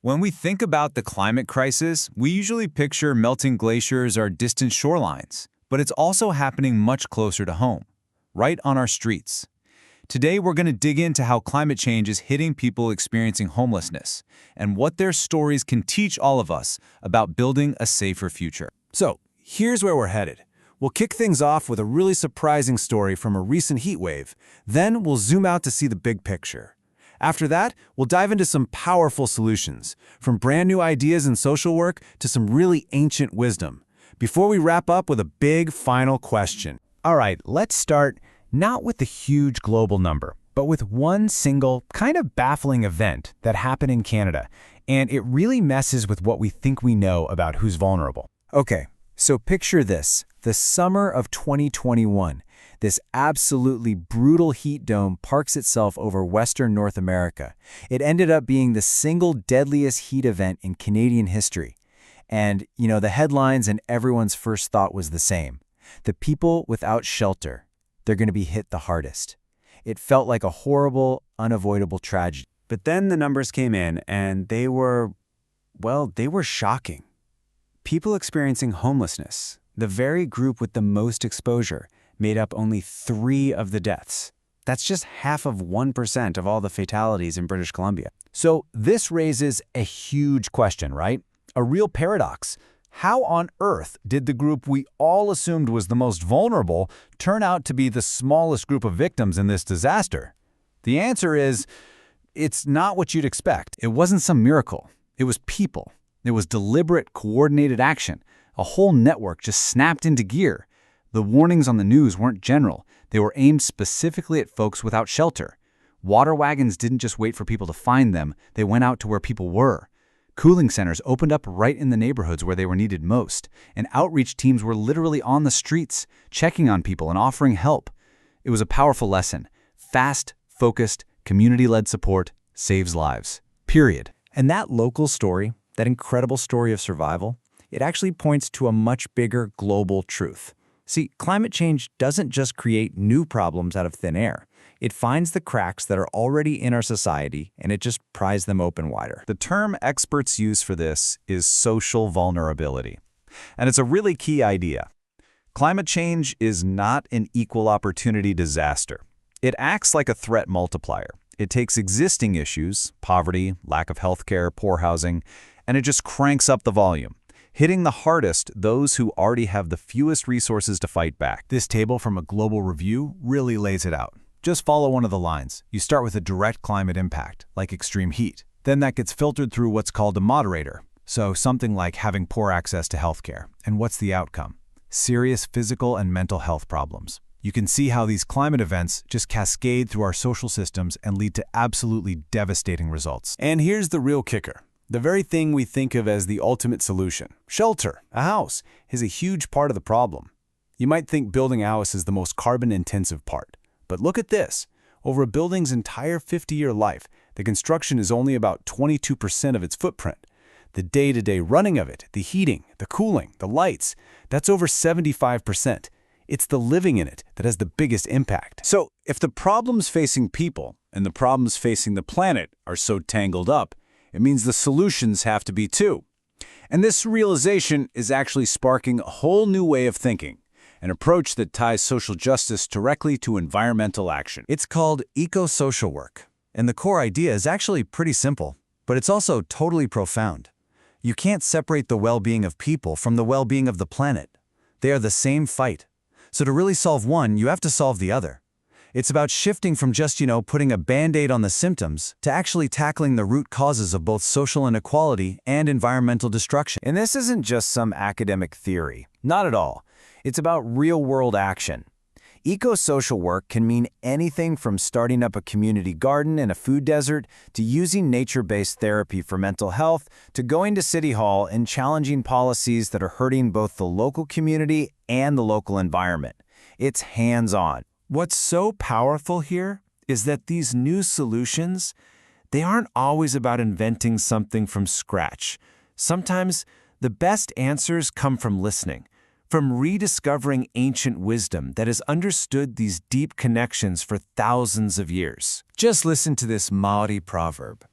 When we think about the climate crisis, we usually picture melting glaciers or distant shorelines, but it's also happening much closer to home, right on our streets. Today, we're going to dig into how climate change is hitting people experiencing homelessness and what their stories can teach all of us about building a safer future. So, here's where we're headed. We'll kick things off with a really surprising story from a recent heat wave. Then we'll zoom out to see the big picture. After that, we'll dive into some powerful solutions, from brand new ideas in social work to some really ancient wisdom, before we wrap up with a big final question. All right, let's start not with the huge global number, but with one single, kind of baffling event that happened in Canada, and it really messes with what we think we know about who's vulnerable. Okay, so picture this, the summer of 2021. This absolutely brutal heat dome parks itself over Western North America. It ended up being the single deadliest heat event in Canadian history. And, the headlines and everyone's first thought was the same. The people without shelter, they're going to be hit the hardest. It felt like a horrible, unavoidable tragedy. But then the numbers came in and they were shocking. People experiencing homelessness, the very group with the most exposure, made up only 3 of the deaths. That's just half of 1% of all the fatalities in British Columbia. So this raises a huge question, right? A real paradox. How on earth did the group we all assumed was the most vulnerable turn out to be the smallest group of victims in this disaster? The answer is, it's not what you'd expect. It wasn't some miracle. It was people. It was deliberate, coordinated action. A whole network just snapped into gear. The warnings on the news weren't general. They were aimed specifically at folks without shelter. Water wagons didn't just wait for people to find them. They went out to where people were. Cooling centers opened up right in the neighborhoods where they were needed most, and outreach teams were literally on the streets, checking on people and offering help. It was a powerful lesson. Fast, focused, community-led support saves lives. Period. And that local story, that incredible story of survival, it actually points to a much bigger global truth. See, climate change doesn't just create new problems out of thin air. It finds the cracks that are already in our society, and it just pries them open wider. The term experts use for this is social vulnerability. And it's a really key idea. Climate change is not an equal opportunity disaster. It acts like a threat multiplier. It takes existing issues, poverty, lack of healthcare, poor housing, and it just cranks up the volume, hitting the hardest those who already have the fewest resources to fight back. This table from a global review really lays it out. Just follow one of the lines. You start with a direct climate impact, like extreme heat. Then that gets filtered through what's called a moderator. So something like having poor access to healthcare. And what's the outcome? Serious physical and mental health problems. You can see how these climate events just cascade through our social systems and lead to absolutely devastating results. And here's the real kicker. The very thing we think of as the ultimate solution, shelter, a house, is a huge part of the problem. You might think building a house is the most carbon-intensive part. But look at this. Over a building's entire 50-year life, the construction is only about 22% of its footprint. The day-to-day running of it, the heating, the cooling, the lights, that's over 75%. It's the living in it that has the biggest impact. So, if the problems facing people and the problems facing the planet are so tangled up, it means the solutions have to be too. And this realization is actually sparking a whole new way of thinking, an approach that ties social justice directly to environmental action. It's called eco-social work. And the core idea is actually pretty simple, but it's also totally profound. You can't separate the well-being of people from the well-being of the planet. They are the same fight. So to really solve one, you have to solve the other. It's about shifting from just, putting a Band-Aid on the symptoms to actually tackling the root causes of both social inequality and environmental destruction. And this isn't just some academic theory. Not at all. It's about real-world action. Eco-social work can mean anything from starting up a community garden in a food desert to using nature-based therapy for mental health to going to City Hall and challenging policies that are hurting both the local community and the local environment. It's hands-on. What's so powerful here is that these new solutions, they aren't always about inventing something from scratch. Sometimes the best answers come from listening, from rediscovering ancient wisdom that has understood these deep connections for thousands of years. Just listen to this Maori proverb.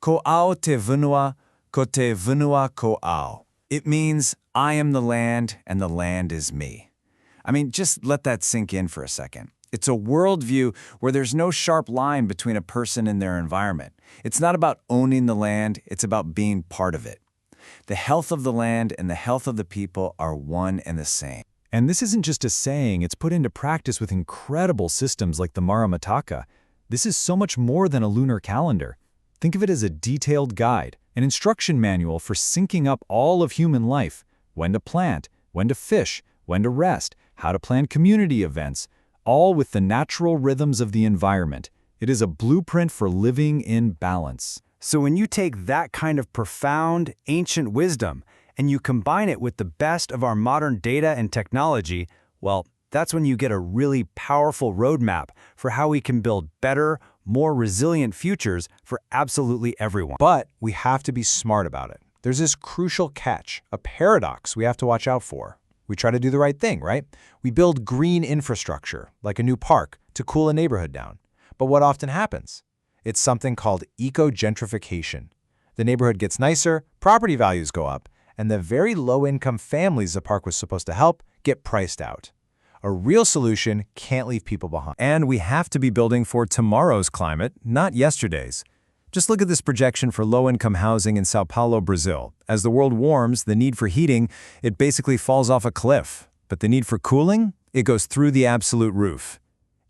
Ko ao te whenua, Kote vunua ko ao. It means, I am the land and the land is me. I mean, just let that sink in for a second. It's a worldview where there's no sharp line between a person and their environment. It's not about owning the land, it's about being part of it. The health of the land and the health of the people are one and the same. And this isn't just a saying, it's put into practice with incredible systems like the Maramataka. This is so much more than a lunar calendar. Think of it as a detailed guide, an instruction manual for syncing up all of human life: when to plant, when to fish, when to rest, how to plan community events, all with the natural rhythms of the environment. It is a blueprint for living in balance. So when you take that kind of profound, ancient wisdom and you combine it with the best of our modern data and technology, well, that's when you get a really powerful roadmap for how we can build better, more resilient futures for absolutely everyone. But we have to be smart about it. There's this crucial catch, a paradox we have to watch out for. We try to do the right thing, right? We build green infrastructure, like a new park, to cool a neighborhood down. But what often happens? It's something called eco-gentrification. The neighborhood gets nicer, property values go up, and the very low-income families the park was supposed to help get priced out. A real solution can't leave people behind. And we have to be building for tomorrow's climate, not yesterday's. Just look at this projection for low-income housing in Sao Paulo, Brazil. As the world warms, the need for heating, it basically falls off a cliff. But the need for cooling, it goes through the absolute roof.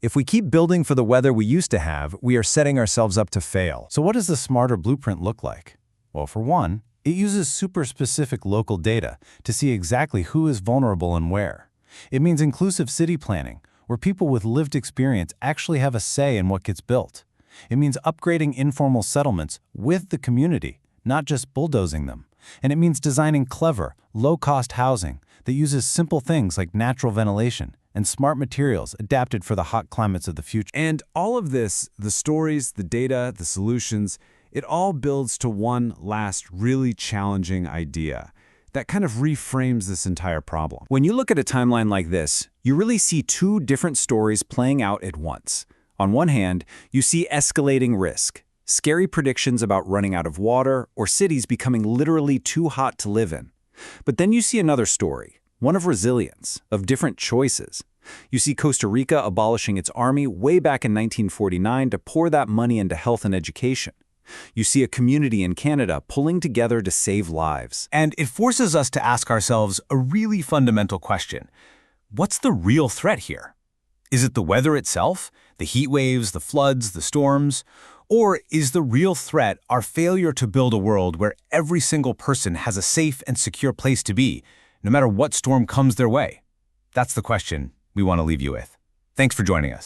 If we keep building for the weather we used to have, we are setting ourselves up to fail. So what does the smarter blueprint look like? Well, for one, it uses super specific local data to see exactly who is vulnerable and where. It means inclusive city planning, where people with lived experience actually have a say in what gets built. It means upgrading informal settlements with the community, not just bulldozing them. And it means designing clever, low-cost housing that uses simple things like natural ventilation and smart materials adapted for the hot climates of the future. And all of this, the stories, the data, the solutions, it all builds to one last really challenging idea that kind of reframes this entire problem. When you look at a timeline like this, you really see two different stories playing out at once. On one hand, you see escalating risk, scary predictions about running out of water or cities becoming literally too hot to live in. But then you see another story, one of resilience, of different choices. You see Costa Rica abolishing its army way back in 1949 to pour that money into health and education. You see a community in Canada pulling together to save lives. And it forces us to ask ourselves a really fundamental question. What's the real threat here? Is it the weather itself, the heat waves, the floods, the storms? Or is the real threat our failure to build a world where every single person has a safe and secure place to be, no matter what storm comes their way? That's the question we want to leave you with. Thanks for joining us.